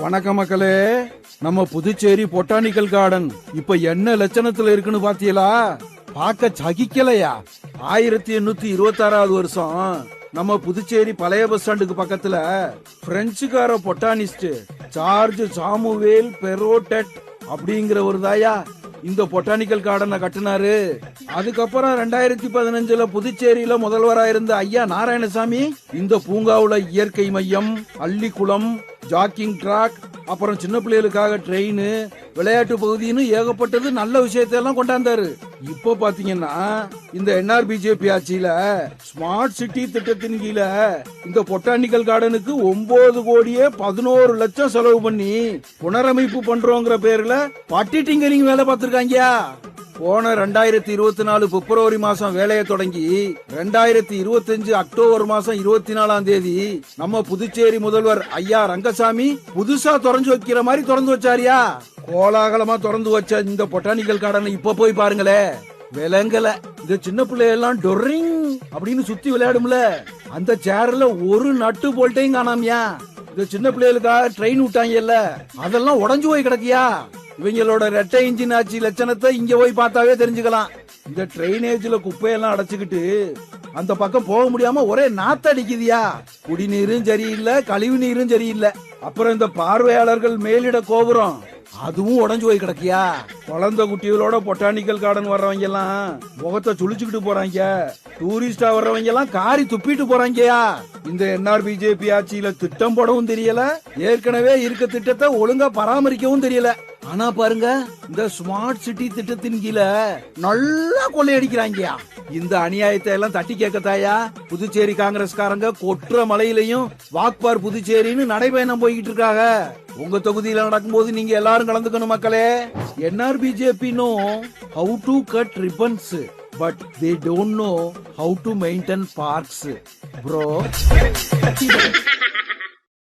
வணக்கம் மக்களே. நம்ம புதுச்சேரி பொட்டானிக்கல் கார்டன் இப்ப என்ன லட்சணத்துல இருக்குன்னு பாத்தீங்களா? பார்க்க சகிக்கலையா? 1826வது வருஷம் நம்ம புதுச்சேரி பழைய பஸ் ஸ்டாண்டுக்கு பக்கத்துல பிரெஞ்சுக்கார பொட்டானிஸ்ட் ஜார்ஜ் சாமுவேல் பெரோட்டட் அப்படிங்கிற ஒரு தாயா இந்த பொட்டானிக்கல் கார்டனை கட்டினாரு. அதுக்கப்புறம் 2015 புதுச்சேரியில முதல்வராக இருந்த ஐயா நாராயணசாமி இந்த பூங்காவுல இயற்கை மையம், அள்ளிக்குளம், ஜாக்கிங் ட்ராக், அப்புறம் சின்ன பிள்ளைகளுக்காக ட்ரெயின், விளையாட்டு பகுதின்னு ஏகப்பட்டது நல்ல விஷயத்தையெல்லாம் கொண்டாந்தாரு. இப்ப பாத்தீங்கன்னா இந்த NRBJP ஆட்சியில ஸ்மார்ட் சிட்டி திட்டத்தின் கீழே இந்த பொட்டானிக்கல் கார்டனுக்கு 9 கோடியே 11 லட்சம் செலவு பண்ணி புனரமைப்பு பண்றோங்கிற பேர்ல பட்டி டிங்கரிங் வேலை பார்த்திருக்காங்க. போன 2024 பிப்ரவரி மாசம் வேலையை தொடங்கி 2025 அக்டோபர் மாசம் 24ஆம் தேதி நம்ம புதுச்சேரி முதல்வர் ஐயா ரங்கசாமி புதுசா திறந்து வைக்கிற மாதிரி திறந்து வச்சாரியா. கோலாகலமா திறந்து வச்ச இந்த பொட்டானிக்கல் கார்டன் இப்ப போய் பாருங்களே, விலங்கல. இந்த சின்ன பிள்ளையெல்லாம் டொரிங் அப்படின்னு சுத்தி விளையாடும்ல, அந்த சேர்ல ஒரு நட்டு போல்ட்டையும் காணாமியா. இந்த சின்ன பிள்ளைகளுக்காக ட்ரெயின் விட்டாங்கல்ல, அதெல்லாம் உடஞ்சு போய் கிடக்கியா. இவங்களோட ரெட்டை இன்ஜின் ஆட்சி லட்சணத்தை இங்க போய் பார்த்தாவே தெரிஞ்சுக்கலாம். இந்த ட்ரைனேஜ்ல குப்பையெல்லாம் அடைச்சுக்கிட்டு அந்த பக்கம் போக முடியாம ஒரே நாத்த அடிக்குதியா. குடிநீரும் சரியில்லை, கழிவு நீரும் சரியில்லை. அப்புறம் இந்த பார்வையாளர்கள் மேலிட கோபுரம் அதுவும் உடஞ்சு போய் கிடக்கியா. குழந்தை குட்டிகளோட பொட்டானிக்கல் கார்டன் வர்றவங்க எல்லாம் முகத்தை சுழிச்சுக்கிட்டு போறாங்க. டூரிஸ்டா வர்றவங்க எல்லாம் காரி துப்பிட்டு போறாங்கயா. இந்த NRBJP ஆட்சியில திட்டம் போடவும் தெரியல, ஏற்கனவே இருக்க திட்டத்தை ஒழுங்கா பராமரிக்கவும் தெரியல. ஆனா பாருங்க, இந்த ஸ்மார்ட் சிட்டி திட்டத்தின் கீழே நல்லா கொள்ளையடிக்கிறாங்கயா. இந்த அநியாயத்தை எல்லாம் தட்டி கேட்கத்தாயா புதுச்சேரி காங்கிரஸ்காரங்க கொற்ற மலையிலையும் வாக்பார் புதுச்சேரின்னு நடைபயணம் போய்கிட்டு இருக்காங்க. உங்க தொகுதியில நடக்கும்போது நீங்க எல்லாரும் கலந்துக்கணும் மக்களே. NRBJP know how to cut ribbons, but they don't know how to maintain parks, bro.